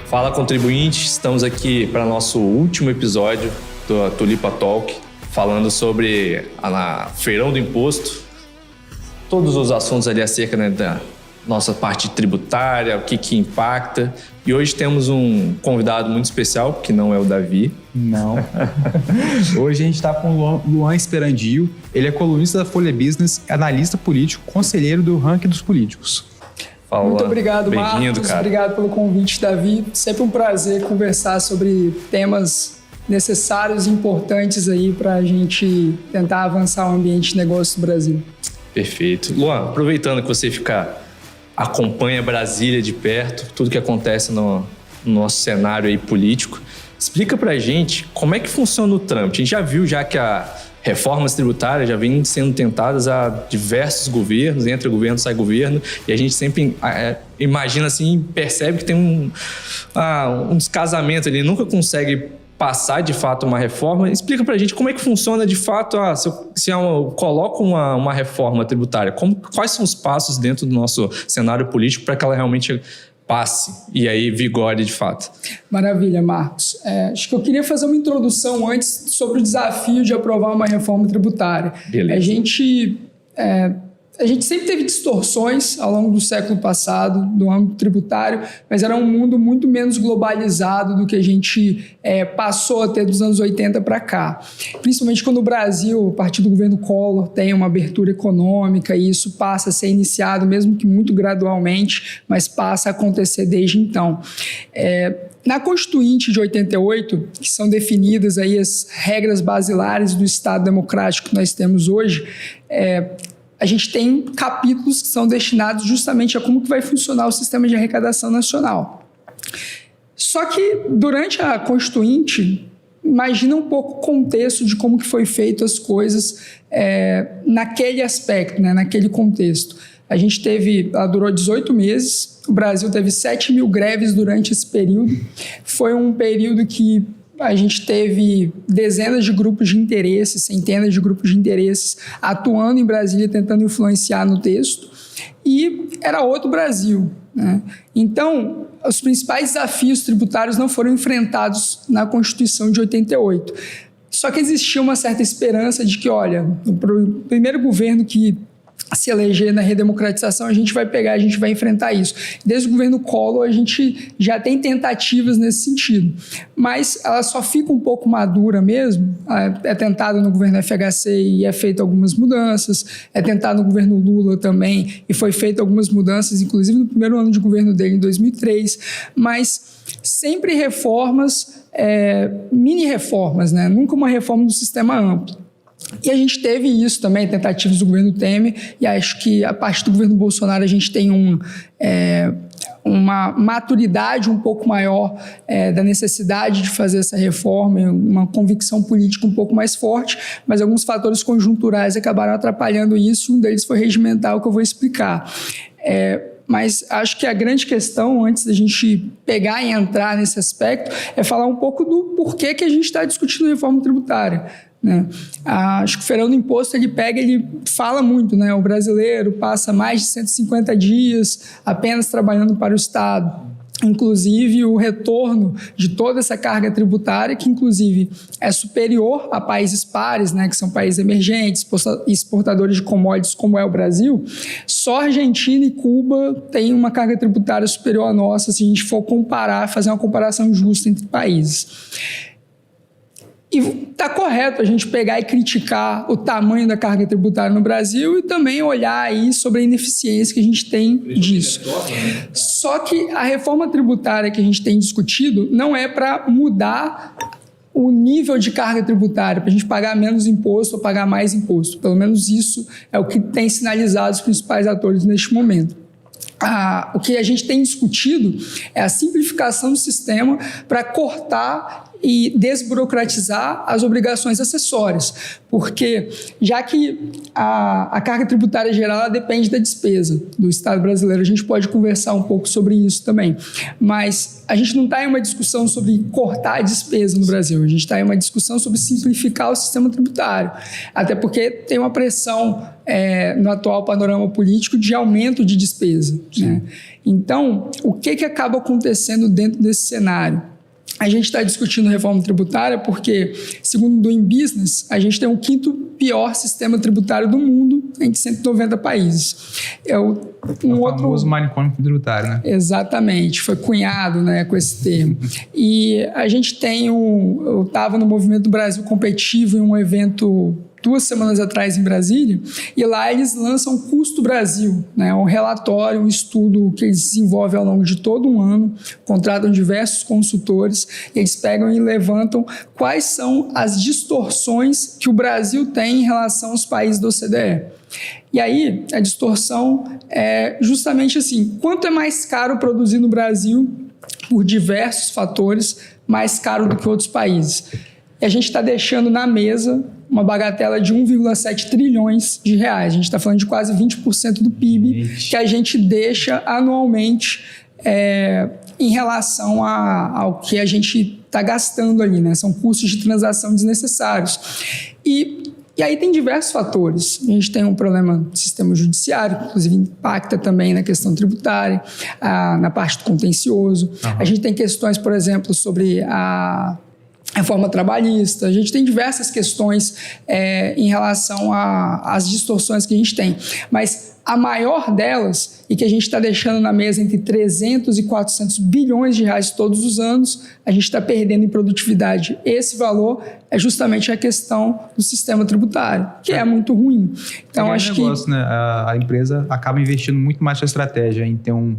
Fala, contribuinte, estamos aqui para nosso último episódio do Tulipa Talk, falando sobre a Feirão do Imposto, todos os assuntos ali acerca, né, da nossa parte tributária, o que impacta. E hoje temos um convidado muito especial, que não é o Davi. Não. Hoje a gente está com o Luan Esperandio. Ele é colunista da Folha Business, analista político, conselheiro do ranking dos políticos. Fala, muito obrigado, Marcos. Cara. Obrigado pelo convite, Davi. Sempre um prazer conversar sobre temas necessários e importantes aí para a gente tentar avançar o ambiente de negócio do Brasil. Perfeito. Luan, aproveitando que você acompanha Brasília de perto, tudo que acontece no nosso cenário aí político, explica pra gente como é que funciona o trâmite. A gente já viu que as reformas tributárias já vêm sendo tentadas a diversos governos, entra governo, sai governo, e a gente sempre imagina assim, percebe que tem um descasamento ali, nunca consegue passar de fato uma reforma. Explica pra gente como é que funciona de fato, se eu coloco uma reforma tributária, quais são os passos dentro do nosso cenário político para que ela realmente passe e aí vigore de fato. Maravilha, Marcos. Acho que eu queria fazer uma introdução antes sobre o desafio de aprovar uma reforma tributária. Beleza. A gente sempre teve distorções ao longo do século passado do âmbito tributário, mas era um mundo muito menos globalizado do que a gente passou a ter dos anos 80 para cá. Principalmente quando o Brasil, a partir do governo Collor, tem uma abertura econômica e isso passa a ser iniciado, mesmo que muito gradualmente, mas passa a acontecer desde então. Na Constituinte de 88, que são definidas aí as regras basilares do Estado democrático que nós temos hoje, a gente tem capítulos que são destinados justamente a como que vai funcionar o sistema de arrecadação nacional. Só que durante a Constituinte, imagina um pouco o contexto de como que foi feito as coisas naquele aspecto, né, naquele contexto. A gente ela durou 18 meses, o Brasil teve 7 mil greves durante esse período. Foi um período que a gente teve dezenas de grupos de interesses, centenas de grupos de interesses atuando em Brasília, tentando influenciar no texto, e era outro Brasil, né? Então, os principais desafios tributários não foram enfrentados na Constituição de 88. Só que existia uma certa esperança de que, olha, o primeiro governo que se eleger na redemocratização, a gente vai enfrentar isso. Desde o governo Collor, a gente já tem tentativas nesse sentido, mas ela só fica um pouco madura mesmo. É tentado no governo FHC e é feito algumas mudanças, é tentado no governo Lula também e foi feito algumas mudanças, inclusive no primeiro ano de governo dele, em 2003, mas sempre reformas, mini-reformas, né? Nunca uma reforma do sistema amplo. E a gente teve isso também, tentativas do governo Temer, e acho que a partir do governo Bolsonaro a gente tem uma maturidade um pouco maior da necessidade de fazer essa reforma, uma convicção política um pouco mais forte, mas alguns fatores conjunturais acabaram atrapalhando isso, e um deles foi regimental, que eu vou explicar. Mas acho que a grande questão, antes da gente pegar e entrar nesse aspecto, é falar um pouco do porquê que a gente está discutindo reforma tributária, né? Acho que o Feirão do Imposto ele fala muito, né? O brasileiro passa mais de 150 dias apenas trabalhando para o Estado. Inclusive o retorno de toda essa carga tributária, que inclusive é superior a países pares, né, que são países emergentes, exportadores de commodities como é o Brasil. Só Argentina e Cuba têm uma carga tributária superior à nossa, se a gente for fazer uma comparação justa entre países. E está correto a gente pegar e criticar o tamanho da carga tributária no Brasil e também olhar aí sobre a ineficiência que a gente tem disso. Só que a reforma tributária que a gente tem discutido não é para mudar o nível de carga tributária, para a gente pagar menos imposto ou pagar mais imposto. Pelo menos isso é o que tem sinalizado os principais atores neste momento. O que a gente tem discutido é a simplificação do sistema para cortar e desburocratizar as obrigações acessórias, porque já que a carga tributária geral ela depende da despesa do Estado brasileiro, a gente pode conversar um pouco sobre isso também, mas a gente não está em uma discussão sobre cortar a despesa no Brasil, a gente está em uma discussão sobre simplificar o sistema tributário, até porque tem uma pressão no atual panorama político de aumento de despesa, né? Então, o que acaba acontecendo dentro desse cenário? A gente está discutindo reforma tributária porque, segundo o Doing Business, a gente tem o 5º pior sistema tributário do mundo entre 190 países. O famoso manicômio tributário, né? Exatamente, foi cunhado, né, com esse termo. E a gente tem eu estava no Movimento Brasil Competitivo em um evento 2 semanas atrás em Brasília, e lá eles lançam o Custo Brasil, né, um relatório, um estudo que eles desenvolvem ao longo de todo um ano, contratam diversos consultores, e eles pegam e levantam quais são as distorções que o Brasil tem em relação aos países da OCDE. E aí, a distorção é justamente assim, quanto é mais caro produzir no Brasil, por diversos fatores, mais caro do que outros países. E a gente está deixando na mesa uma bagatela de 1,7 trilhões de reais. A gente está falando de quase 20% do PIB que a gente deixa anualmente em relação ao que a gente está gastando ali, né? São custos de transação desnecessários. E aí tem diversos fatores. A gente tem um problema no sistema judiciário, que inclusive impacta também na questão tributária, na parte do contencioso. A gente tem questões, por exemplo, sobre a reforma trabalhista, a gente tem diversas questões em relação às distorções que a gente tem, mas a maior delas, e que a gente está deixando na mesa entre 300 e 400 bilhões de reais todos os anos, a gente está perdendo em produtividade. Esse valor é justamente a questão do sistema tributário, que é muito ruim. Então, acho negócio, né? A empresa acaba investindo muito mais na estratégia em ter um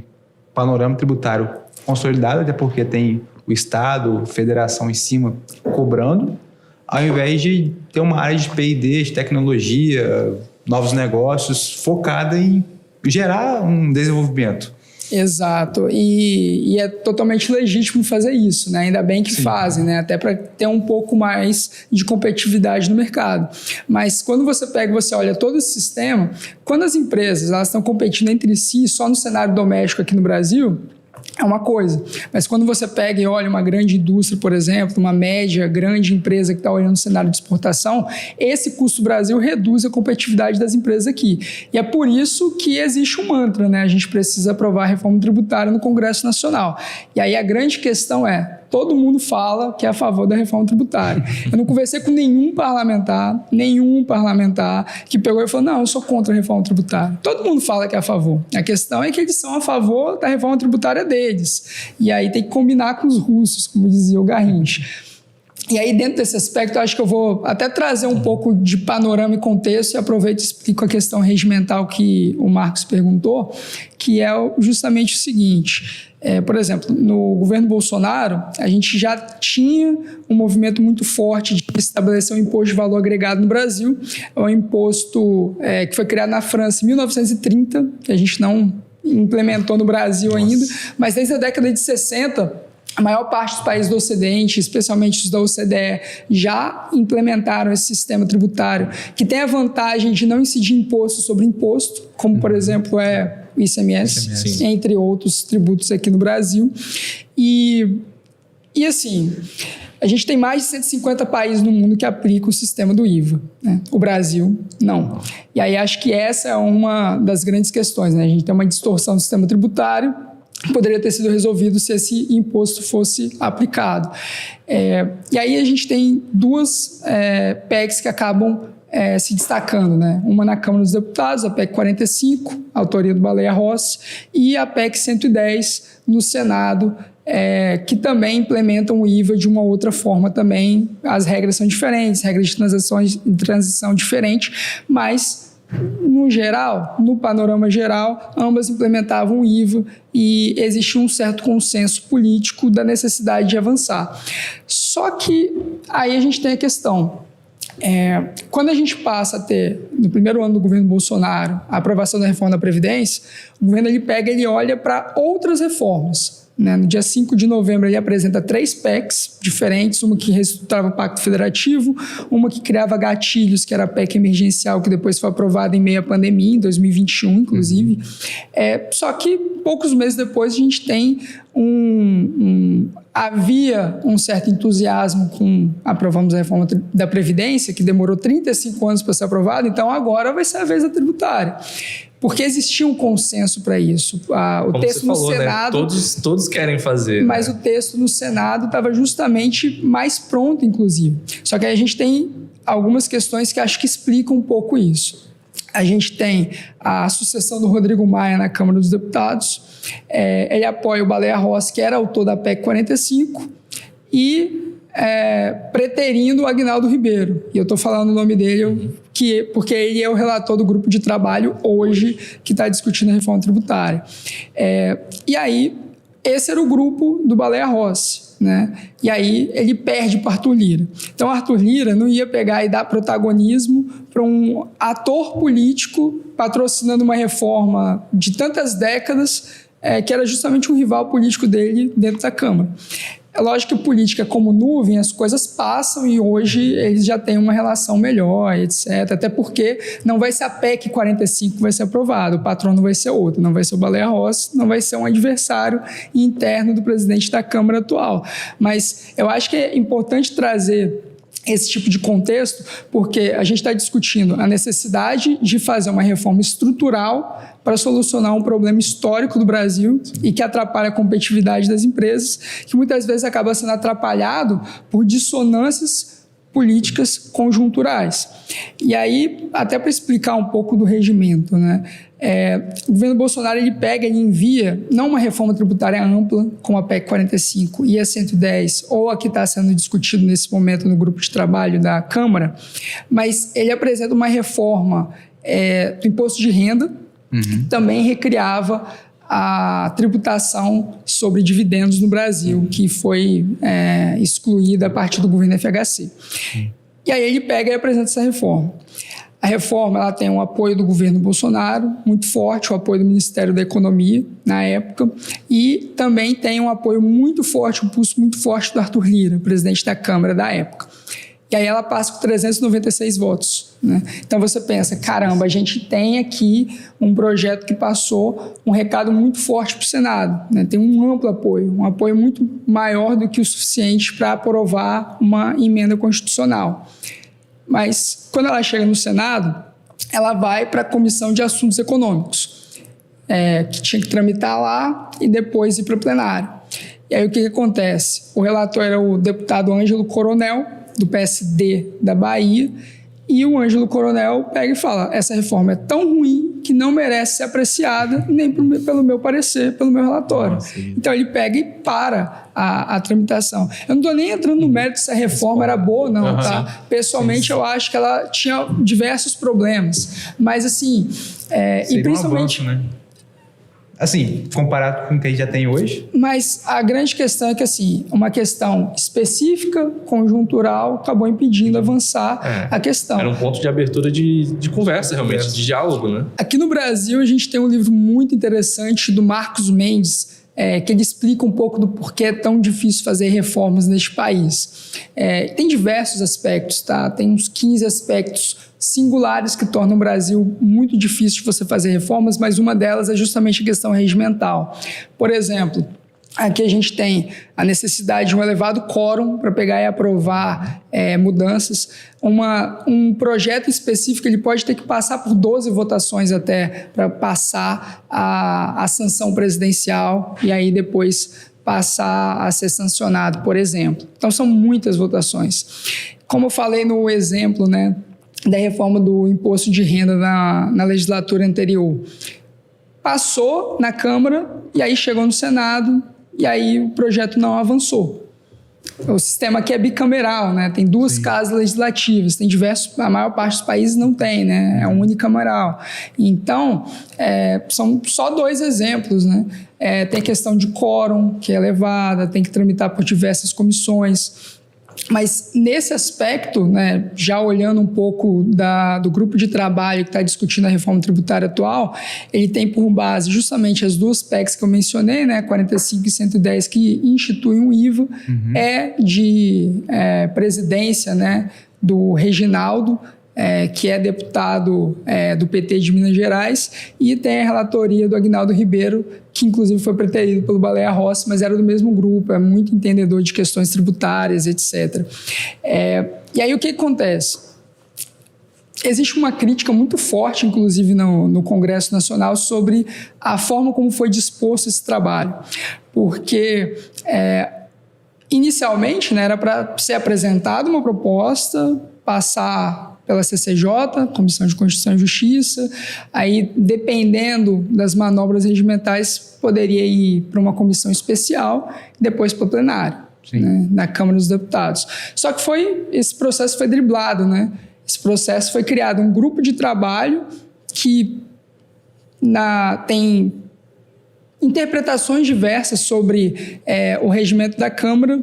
panorama tributário consolidado, até porque tem o Estado, federação em cima cobrando, ao invés de ter uma área de P&D, de tecnologia, novos negócios, focada em gerar um desenvolvimento. Exato, e é totalmente legítimo fazer isso, né? Ainda bem que fazem, né? Até para ter um pouco mais de competitividade no mercado. Mas quando você pega e você olha todo esse sistema, quando as empresas elas estão competindo entre si só no cenário doméstico aqui no Brasil, é uma coisa, mas quando você pega e olha uma grande indústria, por exemplo, uma média, grande empresa que está olhando o cenário de exportação, esse custo Brasil reduz a competitividade das empresas aqui. E é por isso que existe um mantra, né? A gente precisa aprovar a reforma tributária no Congresso Nacional. E aí a grande questão todo mundo fala que é a favor da reforma tributária. Eu não conversei com nenhum parlamentar que pegou e falou, não, eu sou contra a reforma tributária. Todo mundo fala que é a favor. A questão é que eles são a favor da reforma tributária deles. E aí tem que combinar com os russos, como dizia o Garrincha. E aí, dentro desse aspecto, eu acho que eu vou até trazer um pouco de panorama e contexto e aproveito e explico a questão regimental que o Marcos perguntou, que é justamente o seguinte. Por exemplo, no governo Bolsonaro, a gente já tinha um movimento muito forte de estabelecer um imposto de valor agregado no Brasil. É um imposto que foi criado na França em 1930, que a gente não implementou no Brasil ainda, mas desde a década de 60... a maior parte dos países do Ocidente, especialmente os da OCDE, já implementaram esse sistema tributário, que tem a vantagem de não incidir imposto sobre imposto, como, por exemplo, o ICMS, entre outros tributos aqui no Brasil. E assim, a gente tem mais de 150 países no mundo que aplicam o sistema do IVA, né? O Brasil, não. E aí acho que essa é uma das grandes questões, né? A gente tem uma distorção do sistema tributário, poderia ter sido resolvido se esse imposto fosse aplicado. E aí a gente tem duas PECs que acabam se destacando, né? Uma na Câmara dos Deputados, a PEC 45, autoria do Baleia Rossi, e a PEC 110 no Senado, que também implementam o IVA de uma outra forma também. As regras são diferentes, regras de transição diferentes, mas... no geral, no panorama geral, ambas implementavam o IVA e existia um certo consenso político da necessidade de avançar. Só que aí a gente tem a questão. Quando a gente passa a ter, no primeiro ano do governo Bolsonaro, a aprovação da reforma da Previdência, o governo ele olha para outras reformas, né? No dia 5 de novembro, ele apresenta 3 PECs diferentes, uma que reestruturava o Pacto Federativo, uma que criava gatilhos, que era a PEC emergencial, que depois foi aprovada em meio à pandemia, em 2021, inclusive. Só que, poucos meses depois, a gente tem havia um certo entusiasmo com aprovamos a reforma da Previdência, que demorou 35 anos para ser aprovada, então agora vai ser a vez da tributária. Porque existia um consenso para isso. O Como texto você falou, no Senado... né? Todos querem fazer. Mas o texto no Senado estava justamente mais pronto, inclusive. Só que aí a gente tem algumas questões que acho que explicam um pouco isso. A gente tem a sucessão do Rodrigo Maia na Câmara dos Deputados. Ele apoia o Baleia Rossi, que era autor da PEC 45, e preterindo o Aguinaldo Ribeiro. E eu estou falando o nome dele porque ele é o relator do grupo de trabalho hoje que está discutindo a reforma tributária. E aí, esse era o grupo do Baleia Rossi, né? E aí ele perde para Arthur Lira. Então, Arthur Lira não ia pegar e dar protagonismo para um ator político patrocinando uma reforma de tantas décadas, que era justamente um rival político dele dentro da Câmara. É lógico que política como nuvem, as coisas passam e hoje eles já têm uma relação melhor, etc. Até porque não vai ser a PEC 45 que vai ser aprovada, o patrono vai ser outro, não vai ser o Baleia Rossi, não vai ser um adversário interno do presidente da Câmara atual. Mas eu acho que é importante trazer esse tipo de contexto, porque a gente está discutindo a necessidade de fazer uma reforma estrutural para solucionar um problema histórico do Brasil e que atrapalha a competitividade das empresas, que muitas vezes acaba sendo atrapalhado por dissonâncias políticas conjunturais. E aí, até para explicar um pouco do regimento, né? O governo Bolsonaro ele envia não uma reforma tributária ampla, como a PEC 45 e a 110, ou a que está sendo discutido nesse momento no grupo de trabalho da Câmara, mas ele apresenta uma reforma do imposto de renda, também recriava a tributação sobre dividendos no Brasil, que foi excluída a partir do governo FHC. E aí ele e apresenta essa reforma. A reforma ela tem um apoio do governo Bolsonaro, muito forte, o apoio do Ministério da Economia, na época, e também tem um apoio muito forte, um pulso muito forte do Arthur Lira, presidente da Câmara da época. E aí ela passa com 396 votos. Né? Então você pensa, caramba, a gente tem aqui um projeto que passou um recado muito forte para o Senado. Né? Tem um amplo apoio, um apoio muito maior do que o suficiente para aprovar uma emenda constitucional. Mas, quando ela chega no Senado, ela vai para a Comissão de Assuntos Econômicos, que tinha que tramitar lá e depois ir para o plenário. E aí, o que acontece? O relator era o deputado Ângelo Coronel, do PSD da Bahia, e o Ângelo Coronel pega e fala, essa reforma é tão ruim que não merece ser apreciada nem pelo meu parecer, pelo meu relatório. Então, ele pega e para a tramitação. Eu não estou nem entrando no mérito se a reforma era boa ou não, tá? Pessoalmente, eu acho que ela tinha diversos problemas. Mas, assim, e principalmente... Um avanço, né? Assim, comparado com o que a gente já tem hoje? Mas a grande questão é que, assim, uma questão específica, conjuntural, acabou impedindo avançar a questão. Era um ponto de abertura de conversa, realmente, de diálogo, né? Aqui no Brasil, a gente tem um livro muito interessante do Marcos Mendes, que ele explica um pouco do porquê é tão difícil fazer reformas neste país. Tem diversos aspectos, tá? Tem uns 15 aspectos singulares que tornam o Brasil muito difícil de você fazer reformas, mas uma delas é justamente a questão regimental. Por exemplo, aqui a gente tem a necessidade de um elevado quórum para pegar e aprovar mudanças. Um projeto específico ele pode ter que passar por 12 votações até para passar a sanção presidencial e aí depois passar a ser sancionado, por exemplo. Então, são muitas votações. Como eu falei no exemplo, né, da reforma do imposto de renda na legislatura anterior, passou na Câmara e aí chegou no Senado e aí o projeto não avançou. O sistema aqui é bicameral, né? Tem duas casas legislativas, tem diversos, a maior parte dos países não tem, né? É unicameral. Então, são só 2 exemplos, né? Tem a questão de quórum, que é elevada, tem que tramitar por diversas comissões. Mas nesse aspecto, né, já olhando um pouco do grupo de trabalho que está discutindo a reforma tributária atual, ele tem por base justamente as duas PECs que eu mencionei, né, 45 e 110, que instituem um IVA, de presidência, né, do Reginaldo, que é deputado do PT de Minas Gerais, e tem a relatoria do Aguinaldo Ribeiro, que inclusive foi preterido pelo Baleia Rossi, mas era do mesmo grupo, é muito entendedor de questões tributárias, etc. E aí o que acontece? Existe uma crítica muito forte, inclusive no Congresso Nacional, sobre a forma como foi disposto esse trabalho, porque inicialmente, né, era para ser apresentada uma proposta, passar pela CCJ, Comissão de Constituição e Justiça, aí, dependendo das manobras regimentais, poderia ir para uma comissão especial e depois para o plenário, né, na Câmara dos Deputados. Só que esse processo foi driblado, né? Esse processo foi criado um grupo de trabalho que tem interpretações diversas sobre o regimento da Câmara,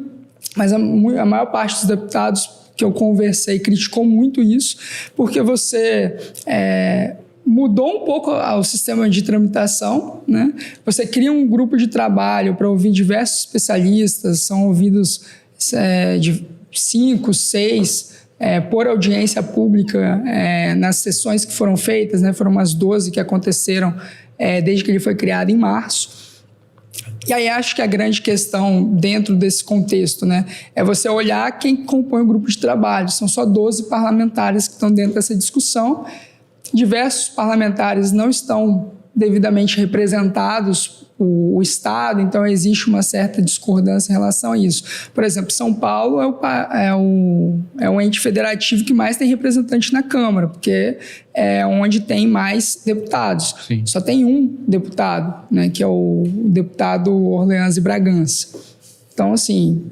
mas a maior parte dos deputados que eu conversei criticou muito isso, porque você mudou um pouco o sistema de tramitação, né? Você cria um grupo de trabalho para ouvir diversos especialistas, são ouvidos de 5, 6, por audiência pública nas sessões que foram feitas, né? Foram umas 12 que aconteceram desde que ele foi criado em março. E aí acho que a grande questão dentro desse contexto, né, é você olhar quem compõe o grupo de trabalho. São só 12 parlamentares que estão dentro dessa discussão. Diversos parlamentares não estão devidamente representados o Estado, então existe uma certa discordância em relação a isso. Por exemplo, São Paulo é o ente federativo que mais tem representante na Câmara, porque é onde tem mais deputados. Sim. Só tem um deputado, né, que é o deputado Orleans e Bragança. Então, assim,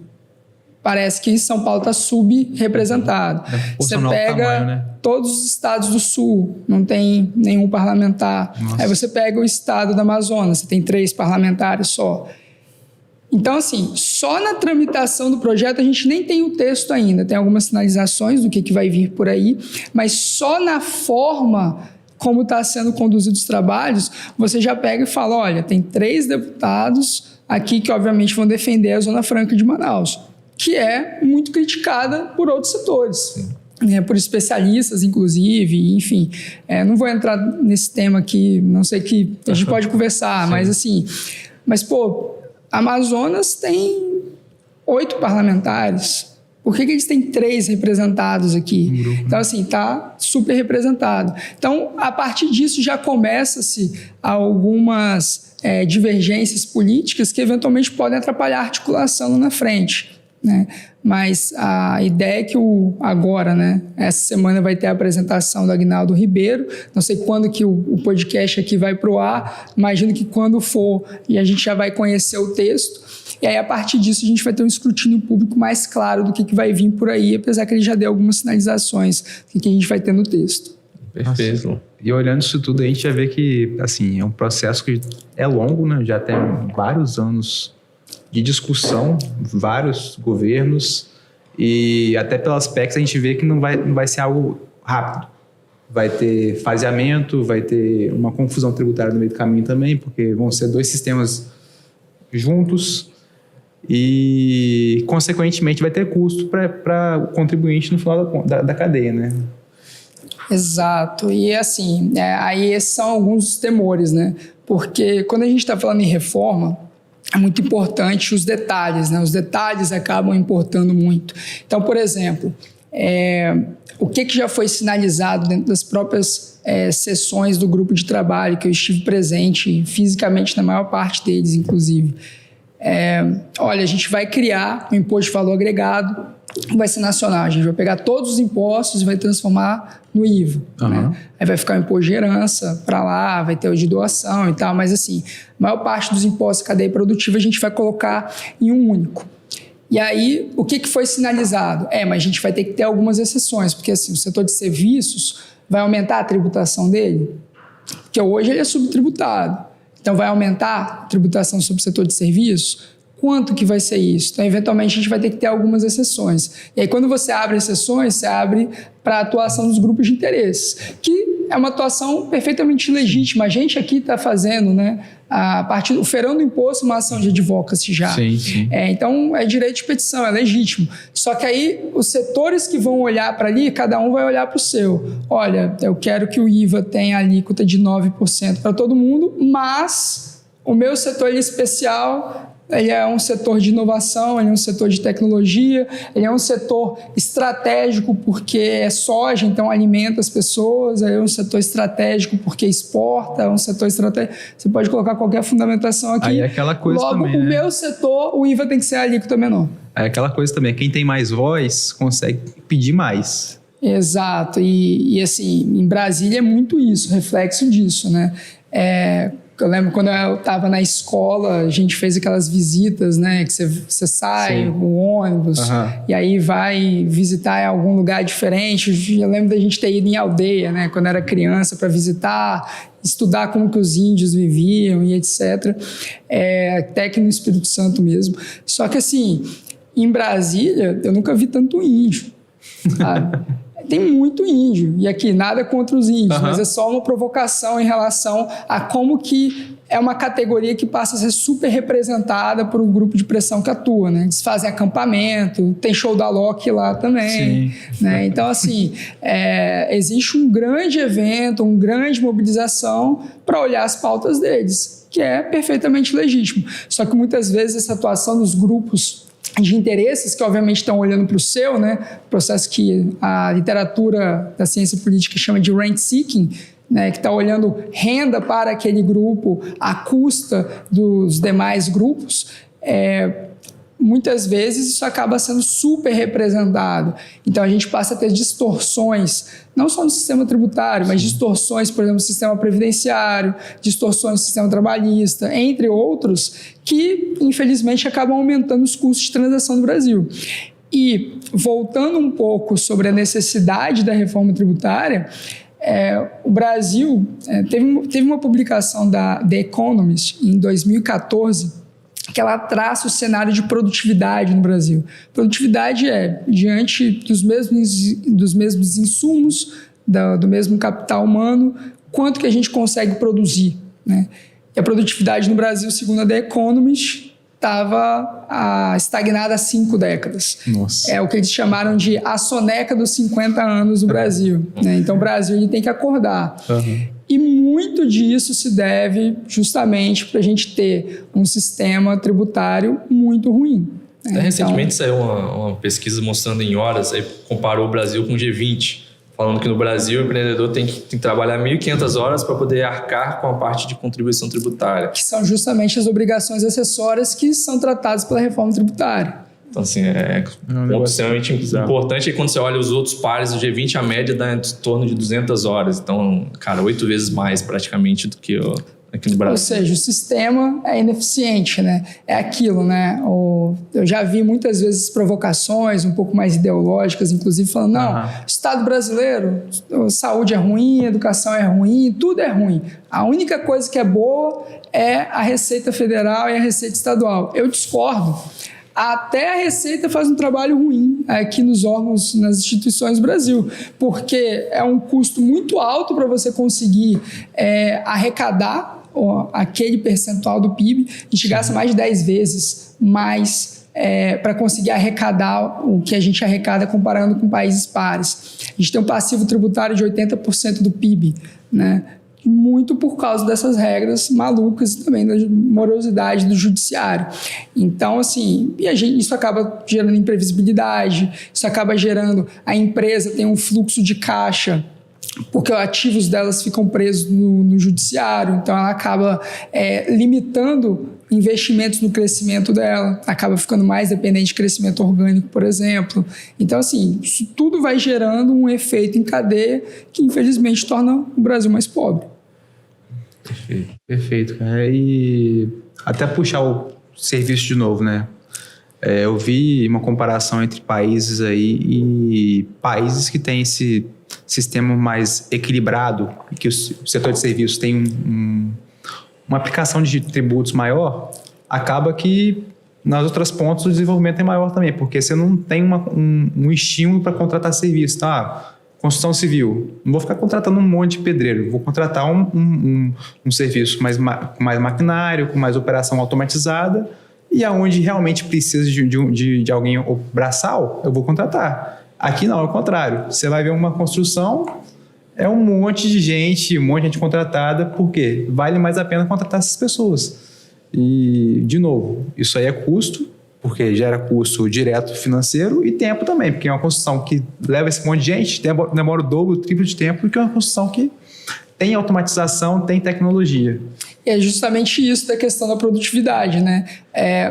parece que São Paulo está subrepresentado. Você pega tamanho, né? Todos os estados do Sul, não tem nenhum parlamentar. Nossa. Aí você pega o estado do Amazonas, você tem 3 parlamentares só. Então, assim, só na tramitação do projeto a gente nem tem o texto ainda. Tem algumas sinalizações do que vai vir por aí, mas só na forma como está sendo conduzidos os trabalhos, você já pega e fala, olha, tem 3 deputados aqui que obviamente vão defender a Zona Franca de Manaus, que é muito criticada por outros setores, por especialistas, inclusive, enfim. Não vou entrar nesse tema aqui, não sei que a gente pode conversar, mas assim... Mas, pô, Amazonas tem 8 parlamentares. Por que eles têm 3 representados aqui? Então, assim, está super representado. Então, a partir disso já começa-se algumas divergências políticas que eventualmente podem atrapalhar a articulação lá na frente, né? Mas a ideia é que agora, né, essa semana vai ter a apresentação do Aguinaldo Ribeiro, não sei quando que o podcast aqui vai para o ar, imagino que quando for, e a gente já vai conhecer o texto, e aí a partir disso a gente vai ter um escrutínio público mais claro do que vai vir por aí, apesar que ele já deu algumas sinalizações do que a gente vai ter no texto. Perfeito. Nossa. E olhando isso tudo, a gente já vê que, assim, é um processo que é longo, né, já tem vários anos de discussão, vários governos, e até pelas PECs a gente vê que não vai ser algo rápido. Vai ter faseamento, vai ter uma confusão tributária no meio do caminho também, porque vão ser 2 sistemas juntos e, consequentemente, vai ter custo para o contribuinte no final da cadeia, né? Exato. E, assim, aí esses são alguns dos temores, né? Porque quando a gente está falando em reforma, é muito importante os detalhes, né? Os detalhes acabam importando muito. Então, por exemplo, o que já foi sinalizado dentro das próprias sessões do grupo de trabalho, que eu estive presente fisicamente na maior parte deles, inclusive. Olha, a gente vai criar um imposto de valor agregado, vai ser nacional. A gente vai pegar todos os impostos e vai transformar no IVA. Uhum. Né? Aí vai ficar o imposto de herança para lá, vai ter o de doação e tal, mas assim, a maior parte dos impostos da cadeia produtiva a gente vai colocar em um único. E aí, o que foi sinalizado? Mas a gente vai ter que ter algumas exceções, porque assim, o setor de serviços vai aumentar a tributação dele, porque hoje ele é subtributado. Então, vai aumentar a tributação sobre o setor de serviços? Quanto que vai ser isso? Então, eventualmente, a gente vai ter que ter algumas exceções. E aí, quando você abre exceções, você abre para a atuação dos grupos de interesses, que é uma atuação perfeitamente legítima. A gente aqui está fazendo, né, oferando imposto, uma ação de advocacy já. Sim, sim. Então, é direito de petição, é legítimo. Só que aí, os setores que vão olhar para ali, cada um vai olhar para o seu. Olha, eu quero que o IVA tenha alíquota de 9% para todo mundo, mas o meu setor ele é especial. Ele é um setor de inovação, ele é um setor de tecnologia, ele é um setor estratégico porque é soja, então alimenta as pessoas, ele é um setor estratégico porque exporta, é um setor estratégico. Você pode colocar qualquer fundamentação aqui. Aí é aquela coisa logo, também, o né? meu setor, o IVA tem que ser a alíquota menor. É aquela coisa também, quem tem mais voz consegue pedir mais. Exato, e assim, em Brasília é muito isso, reflexo disso, né? Eu lembro quando eu estava na escola, a gente fez aquelas visitas, né? Que você sai, Sim. o ônibus, e aí vai visitar em algum lugar diferente. Eu lembro da gente ter ido em aldeia, né? Quando era criança, para visitar, estudar como que os índios viviam e etc. Até aqui no Espírito Santo mesmo. Só que assim, em Brasília, eu nunca vi tanto índio, sabe? Tem muito índio, e aqui nada contra os índios, mas é só uma provocação em relação a como que é uma categoria que passa a ser super representada por um grupo de pressão que atua, né? Eles fazem acampamento, tem show da Loki lá também, né? Então, assim, existe um grande evento, uma grande mobilização para olhar as pautas deles, que é perfeitamente legítimo. Só que muitas vezes essa atuação dos grupos de interesses, que obviamente estão olhando para o seu, né? Processo que a literatura da ciência política chama de rent seeking, né? Que está olhando renda para aquele grupo à custa dos demais grupos. Muitas vezes isso acaba sendo super representado. Então a gente passa a ter distorções, não só no sistema tributário, mas distorções, por exemplo, no sistema previdenciário, distorções no sistema trabalhista, entre outros, que infelizmente acabam aumentando os custos de transação do Brasil. E voltando um pouco sobre a necessidade da reforma tributária, o Brasil teve uma publicação da The Economist em 2014, que ela traça o cenário de produtividade no Brasil. Produtividade diante dos mesmos insumos, do mesmo capital humano, quanto que a gente consegue produzir, né? E a produtividade no Brasil, segundo a The Economist, estava estagnada há 5 décadas. Nossa. É o que eles chamaram de a soneca dos 50 anos do Brasil, né? Então o Brasil ele tem que acordar. E muito disso se deve justamente para a gente ter um sistema tributário muito ruim. Recentemente saiu uma pesquisa mostrando em horas, aí comparou o Brasil com o G20, falando que no Brasil o empreendedor tem que trabalhar 1.500 horas para poder arcar com a parte de contribuição tributária. Que são justamente as obrigações acessórias que são tratadas pela reforma tributária. Então, assim, um ponto extremamente importante. E quando você olha os outros pares do G20, a média dá em torno de 200 horas. Então, cara, 8 vezes mais praticamente do que aqui no Brasil. Ou seja, o sistema é ineficiente, né? É aquilo, né? Eu já vi muitas vezes provocações um pouco mais ideológicas, inclusive falando, não, Estado brasileiro, saúde é ruim, educação é ruim, tudo é ruim. A única coisa que é boa é a Receita Federal e a Receita Estadual. Eu discordo. Até a Receita faz um trabalho ruim aqui nos órgãos, nas instituições do Brasil, porque é um custo muito alto para você conseguir arrecadar aquele percentual do PIB. A gente gasta mais de 10 vezes mais para conseguir arrecadar o que a gente arrecada comparando com países pares. A gente tem um passivo tributário de 80% do PIB, né? Muito por causa dessas regras malucas e também da morosidade do judiciário. Então, assim, isso acaba gerando imprevisibilidade, isso acaba gerando a empresa tem um fluxo de caixa, porque os ativos delas ficam presos no judiciário, então ela acaba limitando investimentos no crescimento dela, acaba ficando mais dependente de crescimento orgânico, por exemplo. Então, assim, isso tudo vai gerando um efeito em cadeia que, infelizmente, torna o Brasil mais pobre. Perfeito, cara. E até puxar o serviço de novo, né? Eu vi uma comparação entre países aí e países que têm esse sistema mais equilibrado e que o setor de serviços tem uma aplicação de tributos maior, acaba que nas outras pontas o desenvolvimento é maior também, porque você não tem um estímulo para contratar serviço. Tá? Construção civil, não vou ficar contratando um monte de pedreiro, vou contratar um serviço com mais maquinário, com mais operação automatizada, e aonde realmente precisa de alguém braçal, eu vou contratar. Aqui não, é o contrário. Você vai ver uma construção, é um monte de gente contratada, por quê? Vale mais a pena contratar essas pessoas. E, de novo, isso aí é custo, porque gera custo direto financeiro e tempo também, porque é uma construção que leva esse monte de gente, demora o dobro, o triplo de tempo, porque é uma construção que tem automatização, tem tecnologia. É justamente isso da questão da produtividade, né?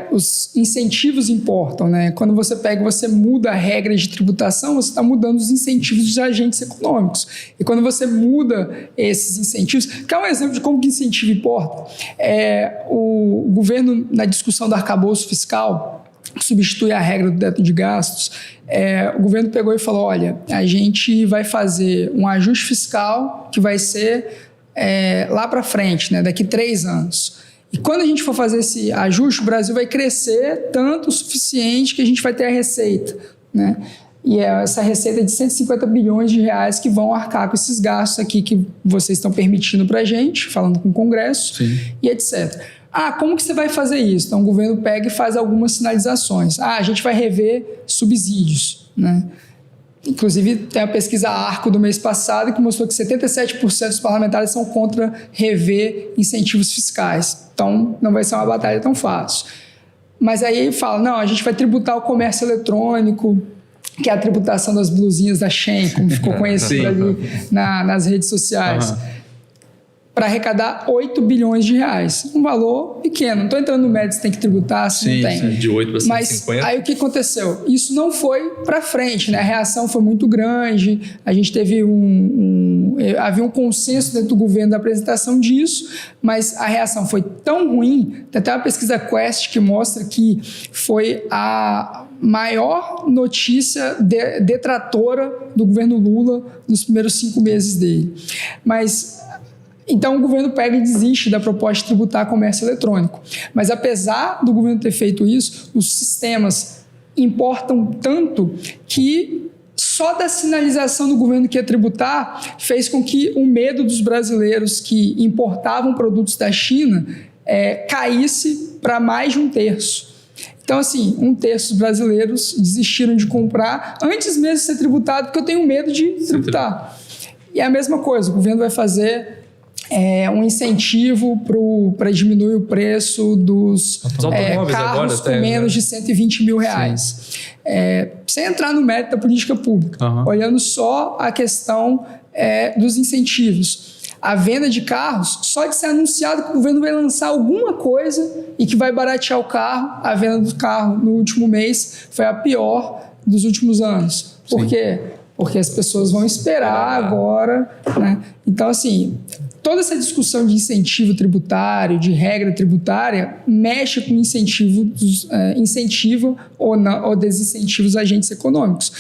Os incentivos importam, né? Quando você muda a regra de tributação, você está mudando os incentivos dos agentes econômicos. E quando você muda esses incentivos... Quer um exemplo de como que incentivo importa? O governo, na discussão do arcabouço fiscal, que substitui a regra do teto de gastos, o governo pegou e falou, olha, a gente vai fazer um ajuste fiscal que vai ser lá para frente, né, daqui 3 anos. E quando a gente for fazer esse ajuste, o Brasil vai crescer tanto o suficiente que a gente vai ter a receita, né? E essa receita é de 150 bilhões de reais que vão arcar com esses gastos aqui que vocês estão permitindo para a gente, falando com o Congresso, sim, e etc. Como que você vai fazer isso? Então, o governo pega e faz algumas sinalizações. A gente vai rever subsídios, né? Inclusive, tem a pesquisa Arco do mês passado que mostrou que 77% dos parlamentares são contra rever incentivos fiscais. Então, não vai ser uma batalha tão fácil. Mas aí fala, não, a gente vai tributar o comércio eletrônico, que é a tributação das blusinhas da Shein, como ficou conhecido ali nas redes sociais. Para arrecadar 8 bilhões de reais. Um valor pequeno. Não estou entrando no mérito se tem que tributar, se não tem. De 8 para 150. Mas aí o que aconteceu? Isso não foi para frente, né? A reação foi muito grande. A gente teve havia um consenso dentro do governo da apresentação disso, mas a reação foi tão ruim. Tem até uma pesquisa Quest que mostra que foi a maior notícia detratora do governo Lula nos primeiros 5 meses dele. Então, o governo pega e desiste da proposta de tributar comércio eletrônico. Mas, apesar do governo ter feito isso, os sistemas importam tanto que só da sinalização do governo que ia tributar fez com que o medo dos brasileiros que importavam produtos da China caísse para mais de 1/3. Então, assim, 1/3 dos brasileiros desistiram de comprar antes mesmo de ser tributado, porque eu tenho medo de tributar. E é a mesma coisa, o governo vai fazer um incentivo para diminuir o preço dos carros com menos de 120 mil reais. Sem entrar no mérito da política pública, olhando só a questão dos incentivos. A venda de carros, só de ser anunciado que o governo vai lançar alguma coisa e que vai baratear o carro, a venda do carro no último mês foi a pior dos últimos anos. Por quê? Porque as pessoas vão esperar agora, né? Então, assim, toda essa discussão de incentivo tributário, de regra tributária, mexe com incentivo ou desincentiva os agentes econômicos.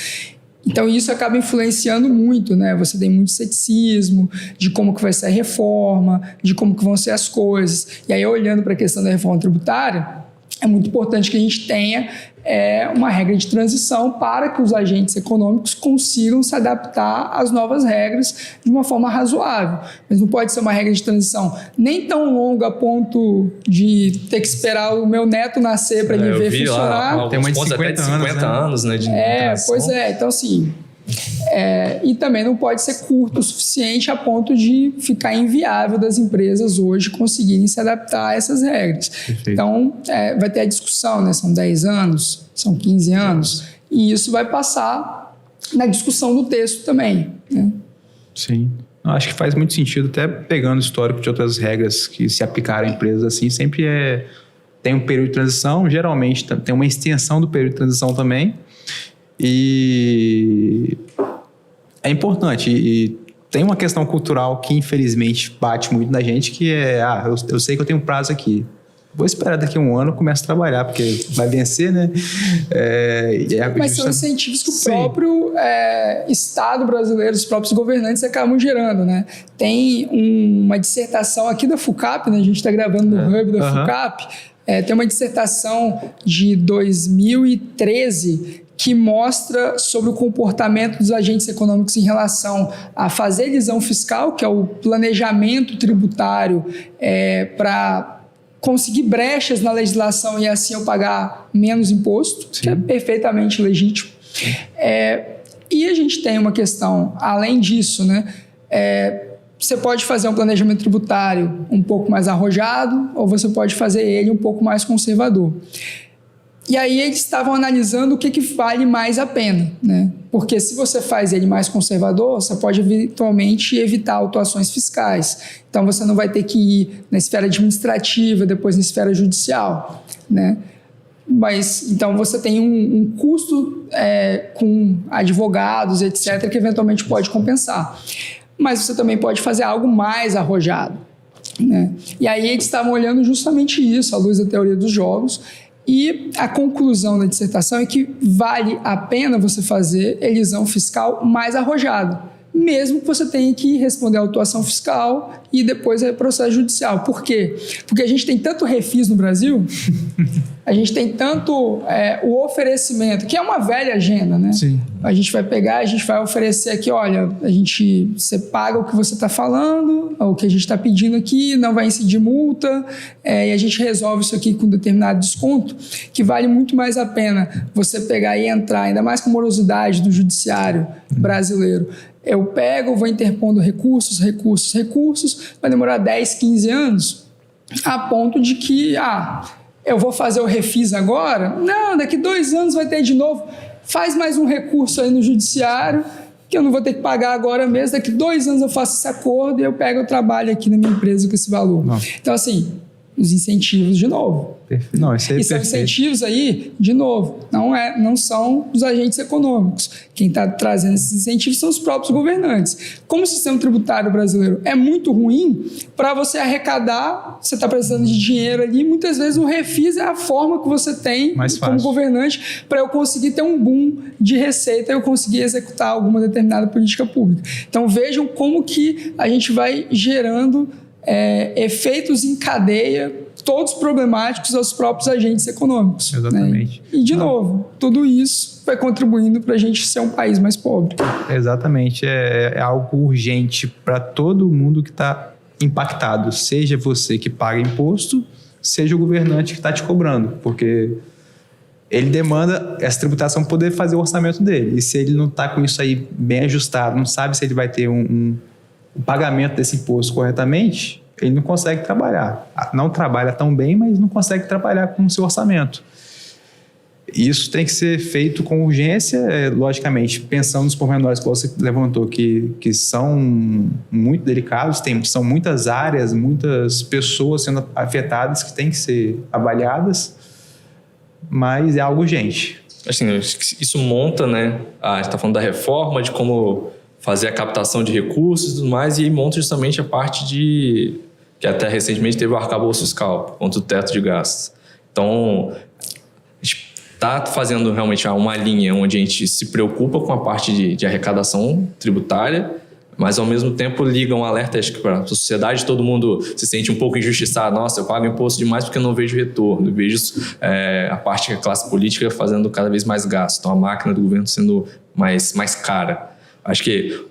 Então, isso acaba influenciando muito, né? Você tem muito ceticismo de como que vai ser a reforma, de como que vão ser as coisas. E aí, olhando para a questão da reforma tributária, é muito importante que a gente tenha uma regra de transição para que os agentes econômicos consigam se adaptar às novas regras de uma forma razoável. Mas não pode ser uma regra de transição nem tão longa a ponto de ter que esperar o meu neto nascer para ele ver funcionar. Lá, tem uma de 50 anos, né? Pois é. Então, assim... e também não pode ser curto o suficiente a ponto de ficar inviável das empresas hoje conseguirem se adaptar a essas regras. Perfeito. Então, vai ter a discussão, né? São 10 anos, são 15 anos, e isso vai passar na discussão do texto também, né? Sim. Acho que faz muito sentido, até pegando o histórico de outras regras que se aplicaram a empresas assim, sempre tem um período de transição, geralmente tem uma extensão do período de transição também. E é importante, e tem uma questão cultural que infelizmente bate muito na gente, que eu sei que eu tenho um prazo aqui, vou esperar daqui a 1 ano, começo a trabalhar, porque vai vencer, né? Mas são incentivos que o próprio Estado brasileiro, os próprios governantes acabam gerando, né? Tem uma dissertação aqui da FUCAP, né? A gente está gravando no Hub da FUCAP, Tem uma dissertação de 2013 que mostra sobre o comportamento dos agentes econômicos em relação a fazer elisão fiscal, que é o planejamento tributário para conseguir brechas na legislação e assim eu pagar menos imposto, Sim. que é perfeitamente legítimo. E a gente tem uma questão, além disso, né? Você pode fazer um planejamento tributário um pouco mais arrojado ou você pode fazer ele um pouco mais conservador. E aí eles estavam analisando o que vale mais a pena, né? Porque se você faz ele mais conservador, você pode eventualmente evitar autuações fiscais. Então você não vai ter que ir na esfera administrativa, depois na esfera judicial, né? Mas então você tem um custo com advogados, etc., que eventualmente pode compensar. Mas você também pode fazer algo mais arrojado, né? E aí eles estavam olhando justamente isso, à luz da teoria dos jogos. E a conclusão da dissertação é que vale a pena você fazer elisão fiscal mais arrojada, mesmo que você tenha que responder à autuação fiscal e depois ao processo judicial. Por quê? Porque a gente tem tanto refis no Brasil, a gente tem tanto o oferecimento, que é uma velha agenda, né? Sim. A gente vai pegar, a gente vai oferecer aqui, olha, você paga o que você está falando, o que a gente está pedindo aqui, não vai incidir multa, e a gente resolve isso aqui com determinado desconto, que vale muito mais a pena você pegar e entrar, ainda mais com morosidade do judiciário brasileiro. Eu pego, vou interpondo recursos, vai demorar 10, 15 anos, a ponto de que, eu vou fazer o refis agora? Não, daqui 2 anos vai ter de novo. Faz mais um recurso aí no judiciário, que eu não vou ter que pagar agora mesmo, daqui 2 anos eu faço esse acordo e eu pego o trabalho aqui na minha empresa com esse valor. Não. Então, assim, os incentivos de novo. Perfeito. Não, isso aí são incentivos aí, de novo, não são os agentes econômicos. Quem está trazendo esses incentivos são os próprios governantes. Como o sistema tributário brasileiro é muito ruim, para você arrecadar, você está precisando de dinheiro ali, muitas vezes o refis é a forma que você tem como governante para eu conseguir ter um boom de receita e eu conseguir executar alguma determinada política pública. Então vejam como que a gente vai gerando efeitos em cadeia, todos problemáticos aos próprios agentes econômicos. Exatamente. Né? E, de novo, tudo isso vai contribuindo para a gente ser um país mais pobre. Exatamente. É algo urgente para todo mundo que está impactado. Seja você que paga imposto, seja o governante que está te cobrando. Porque ele demanda essa tributação para poder fazer o orçamento dele. E se ele não está com isso aí bem ajustado, não sabe se ele vai ter o pagamento desse imposto corretamente, ele não consegue trabalhar. Não trabalha tão bem, mas não consegue trabalhar com o seu orçamento. Isso tem que ser feito com urgência, logicamente, pensando nos pormenores que você levantou, que são muito delicados, são muitas áreas, muitas pessoas sendo afetadas que têm que ser avaliadas, mas é algo urgente. Assim, isso monta, né? A gente está falando da reforma, de como fazer a captação de recursos e tudo mais, e aí monta justamente a parte que até recentemente teve o arcabouço fiscal, contra o teto de gastos. Então, a gente está fazendo realmente uma linha onde a gente se preocupa com a parte de arrecadação tributária, mas ao mesmo tempo liga um alerta para a sociedade, todo mundo se sente um pouco injustiçado. Nossa, eu pago imposto demais porque eu não vejo retorno, eu vejo a parte da classe política fazendo cada vez mais gasto, então a máquina do governo sendo mais cara. Acho que,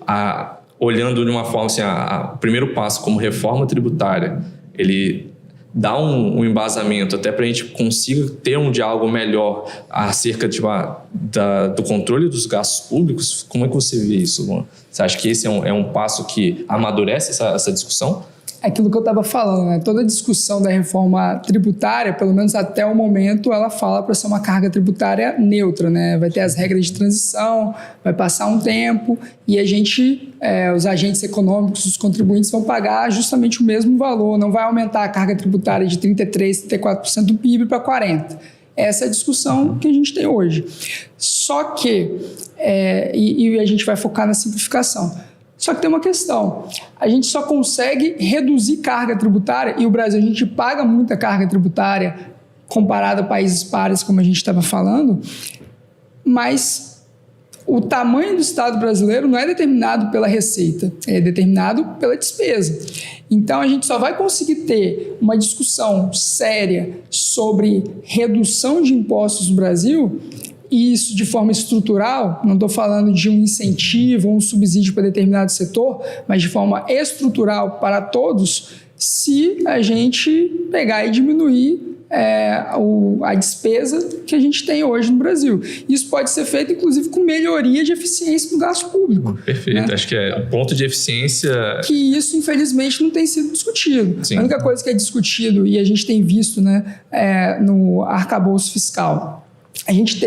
olhando de uma forma assim, o primeiro passo como reforma tributária, ele dá um embasamento até para a gente consiga ter um diálogo melhor acerca do controle dos gastos públicos. Como é que você vê isso, Luan? Você acha que esse é um passo que amadurece essa discussão? Aquilo que eu estava falando, né? Toda a discussão da reforma tributária, pelo menos até o momento, ela fala para ser uma carga tributária neutra, né? Vai ter as regras de transição, vai passar um tempo e a gente, os agentes econômicos, os contribuintes vão pagar justamente o mesmo valor, não vai aumentar a carga tributária de 33%, 34% do PIB para 40%. Essa é a discussão que a gente tem hoje. Só que, e a gente vai focar na simplificação. Só que tem uma questão, a gente só consegue reduzir carga tributária, e o Brasil, a gente paga muita carga tributária comparado a países pares, como a gente estava falando, mas o tamanho do Estado brasileiro não é determinado pela receita, é determinado pela despesa. Então, a gente só vai conseguir ter uma discussão séria sobre redução de impostos no Brasil, e isso de forma estrutural, não estou falando de um incentivo ou um subsídio para determinado setor, mas de forma estrutural para todos, se a gente pegar e diminuir a despesa que a gente tem hoje no Brasil. Isso pode ser feito, inclusive, com melhoria de eficiência do gasto público. Perfeito. Né? Acho que é um ponto de eficiência... Que isso, infelizmente, não tem sido discutido. Sim. A única coisa que é discutido, e a gente tem visto, né, no arcabouço fiscal, a gente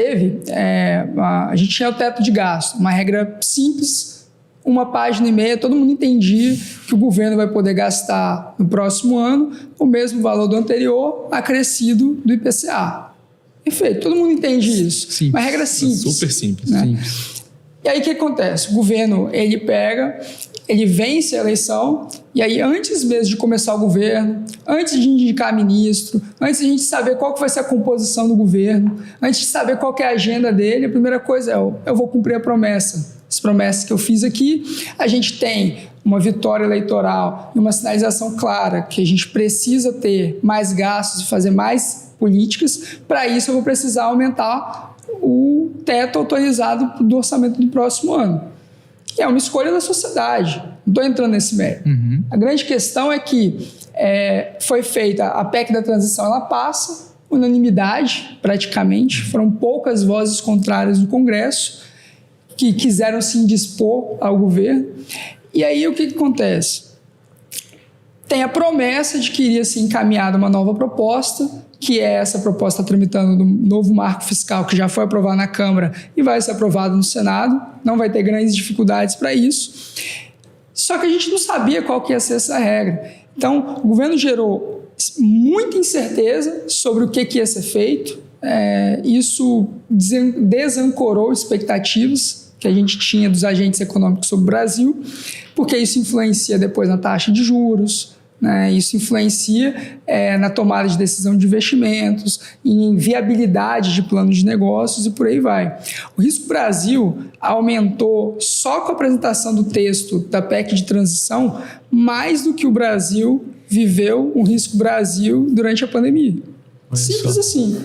tinha o teto de gasto, uma regra simples, 1,5 página, todo mundo entendia que o governo vai poder gastar no próximo ano o mesmo valor do anterior, acrescido do IPCA. Perfeito, todo mundo entende isso. Simples. Uma regra simples. Super simples. Né? Simples. E aí o que acontece? O governo, ele vence a eleição, e aí antes mesmo de começar o governo, antes de indicar ministro, antes de a gente saber qual que vai ser a composição do governo, antes de saber qual que é a agenda dele, a primeira coisa é, eu vou cumprir a promessa. As promessas que eu fiz aqui, a gente tem uma vitória eleitoral e uma sinalização clara que a gente precisa ter mais gastos e fazer mais políticas. Para isso, eu vou precisar aumentar o teto autorizado do orçamento do próximo ano. E é uma escolha da sociedade. Não estou entrando nesse mérito. Uhum. A grande questão é que foi feita a PEC da transição, ela passa, unanimidade praticamente, foram poucas vozes contrárias no Congresso que quiseram se indispor ao governo. E aí o que acontece? Tem a promessa de que iria ser encaminhada uma nova proposta, que é essa proposta tramitando do novo marco fiscal, que já foi aprovado na Câmara e vai ser aprovado no Senado. Não vai ter grandes dificuldades para isso. Só que a gente não sabia qual que ia ser essa regra. Então, o governo gerou muita incerteza sobre o que ia ser feito. Isso desancorou expectativas que a gente tinha dos agentes econômicos sobre o Brasil, porque isso influencia depois na taxa de juros, né? Isso influencia na tomada de decisão de investimentos, em viabilidade de planos de negócios e por aí vai. O Risco Brasil aumentou só com a apresentação do texto da PEC de transição mais do que o Brasil viveu o Risco Brasil durante a pandemia. Simples assim.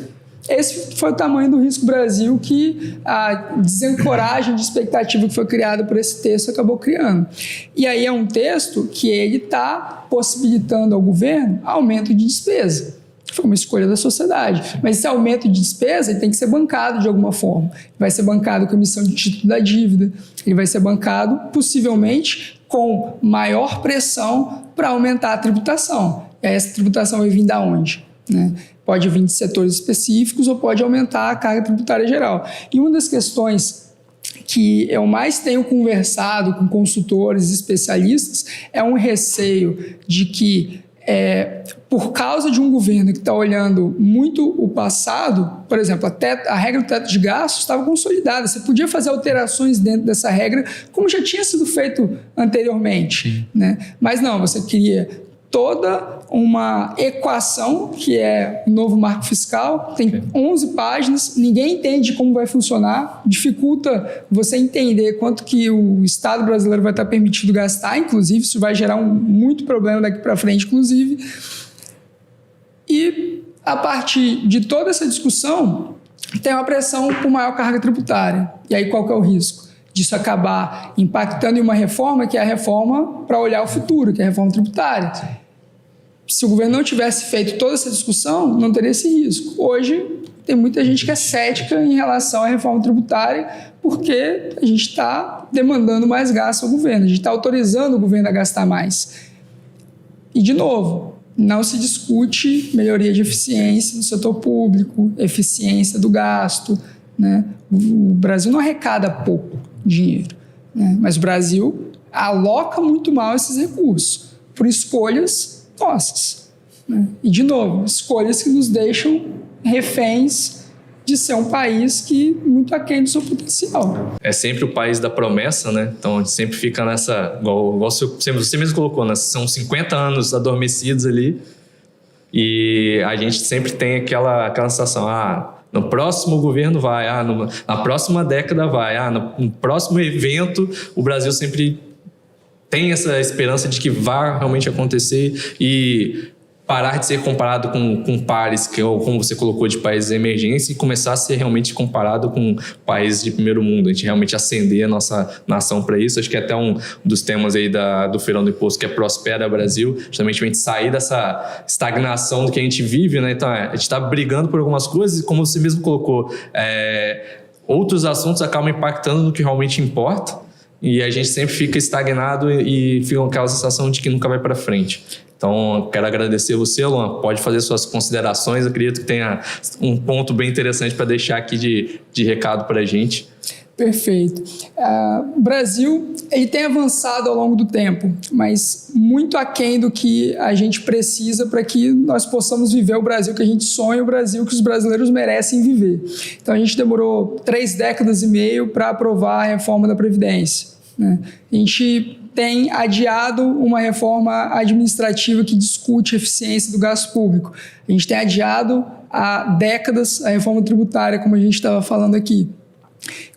Esse foi o tamanho do Risco Brasil que a desancoragem de expectativa que foi criada por esse texto acabou criando. E aí é um texto que ele está possibilitando ao governo aumento de despesa. Foi uma escolha da sociedade. Mas esse aumento de despesa ele tem que ser bancado de alguma forma. Vai ser bancado com emissão de título da dívida. Ele vai ser bancado, possivelmente, com maior pressão para aumentar a tributação. E aí essa tributação vai vir de onde? Né? Pode vir de setores específicos ou pode aumentar a carga tributária geral. E uma das questões que eu mais tenho conversado com consultores e especialistas é um receio de que, por causa de um governo que está olhando muito o passado, por exemplo, a regra do teto de gastos estava consolidada. Você podia fazer alterações dentro dessa regra, como já tinha sido feito anteriormente. Né? Mas não, você queria toda uma equação, que é o novo marco fiscal, tem 11 páginas, ninguém entende como vai funcionar, dificulta você entender quanto que o Estado brasileiro vai estar permitido gastar, inclusive, isso vai gerar muito problema daqui para frente, inclusive. E, a partir de toda essa discussão, tem uma pressão por maior carga tributária. E aí, qual que é o risco? Disso acabar impactando em uma reforma, que é a reforma para olhar o futuro, que é a reforma tributária. Se o governo não tivesse feito toda essa discussão, não teria esse risco. Hoje, tem muita gente que é cética em relação à reforma tributária, porque a gente está demandando mais gasto ao governo, a gente está autorizando o governo a gastar mais. E, de novo, não se discute melhoria de eficiência no setor público, eficiência do gasto. Né? O Brasil não arrecada pouco dinheiro, né? Mas o Brasil aloca muito mal esses recursos, por escolhas nossas. Né? E, de novo, escolhas que nos deixam reféns de ser um país que muito aquém do seu potencial. É sempre o país da promessa, né? Então, a gente sempre fica nessa... Igual você mesmo colocou, né? São 50 anos adormecidos ali e a gente sempre tem aquela sensação, No próximo governo vai, na próxima década vai, no próximo evento o Brasil sempre tem essa esperança de que vai realmente acontecer e parar de ser comparado com pares, que, como você colocou, de países de emergência, e começar a ser realmente comparado com países de primeiro mundo. A gente realmente acender a nossa nação para isso. Acho que é até um dos temas aí do Feirão do Imposto, que é Prospera Brasil, justamente a gente sair dessa estagnação do que a gente vive, né? Então, a gente está brigando por algumas coisas e, como você mesmo colocou, outros assuntos acabam impactando no que realmente importa, e a gente sempre fica estagnado e fica com aquela sensação de que nunca vai para frente. Então, quero agradecer você, Luan. Pode fazer suas considerações. Eu acredito que tenha um ponto bem interessante para deixar aqui de recado para a gente. Perfeito. O Brasil ele tem avançado ao longo do tempo, mas muito aquém do que a gente precisa para que nós possamos viver o Brasil que a gente sonha, o Brasil que os brasileiros merecem viver. Então, a gente demorou 3 décadas e meio para aprovar a reforma da Previdência, né? A gente tem adiado uma reforma administrativa que discute a eficiência do gasto público. A gente tem adiado há décadas a reforma tributária, como a gente estava falando aqui.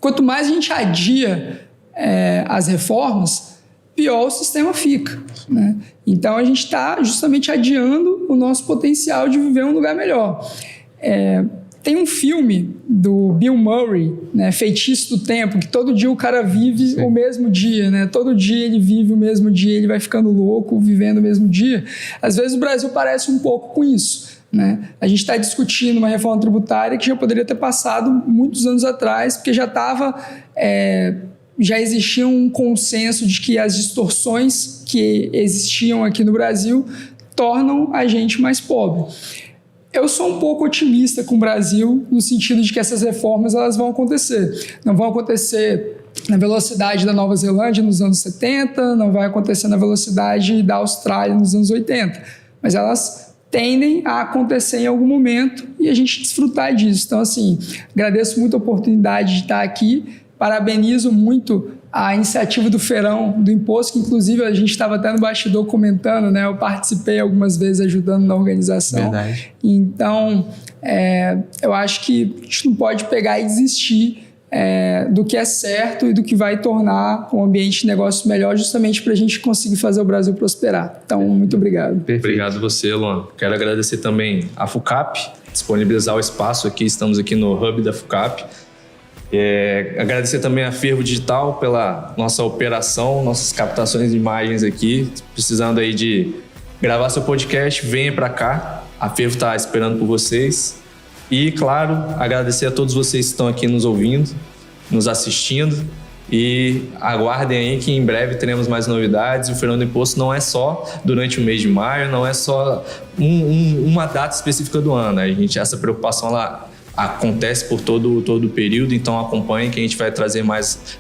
Quanto mais a gente adia as reformas, pior o sistema fica, né? Então, a gente está justamente adiando o nosso potencial de viver um lugar melhor. Tem um filme do Bill Murray, né, Feitiço do Tempo, que todo dia o cara vive o mesmo dia, né? Todo dia ele vive o mesmo dia, ele vai ficando louco vivendo o mesmo dia. Às vezes o Brasil parece um pouco com isso, né? A gente está discutindo uma reforma tributária que já poderia ter passado muitos anos atrás, porque já existia um consenso de que as distorções que existiam aqui no Brasil tornam a gente mais pobre. Eu sou um pouco otimista com o Brasil, no sentido de que essas reformas elas vão acontecer. Não vão acontecer na velocidade da Nova Zelândia nos anos 70, não vai acontecer na velocidade da Austrália nos anos 80, mas elas tendem a acontecer em algum momento e a gente desfrutar disso. Então, assim, agradeço muito a oportunidade de estar aqui, parabenizo muito a iniciativa do Feirão do Imposto, que inclusive a gente estava até no bastidor comentando, né? Eu participei algumas vezes ajudando na organização. Verdade. Então, eu acho que a gente não pode pegar e desistir do que é certo e do que vai tornar o ambiente de negócio melhor, justamente para a gente conseguir fazer o Brasil prosperar. Então, muito obrigado. Perfeito. Obrigado você, Luan. Quero agradecer também a FUCAP, disponibilizar o espaço aqui. Estamos aqui no Hub da FUCAP. Agradecer também a Fervo Digital pela nossa operação, nossas captações de imagens aqui. Precisando aí de gravar seu podcast, venha para cá. A Fervo está esperando por vocês. E, claro, agradecer a todos vocês que estão aqui nos ouvindo, nos assistindo. E aguardem aí que em breve teremos mais novidades. O Feirão do Imposto não é só durante o mês de maio, não é só uma data específica do ano. Essa preocupação lá acontece por todo o período, então acompanhem que a gente vai trazer mais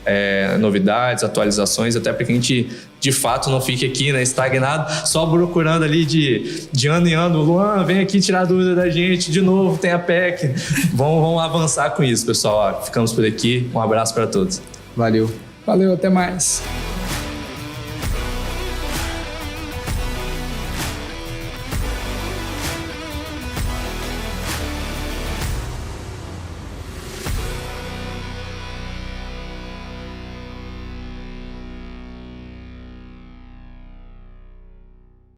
novidades, atualizações, até para que a gente de fato não fique aqui, né, estagnado, só procurando ali de ano em ano. Luan, vem aqui tirar dúvida da gente, de novo tem a PEC. Vamos avançar com isso, pessoal. Ficamos por aqui, um abraço para todos. Valeu. Valeu, até mais.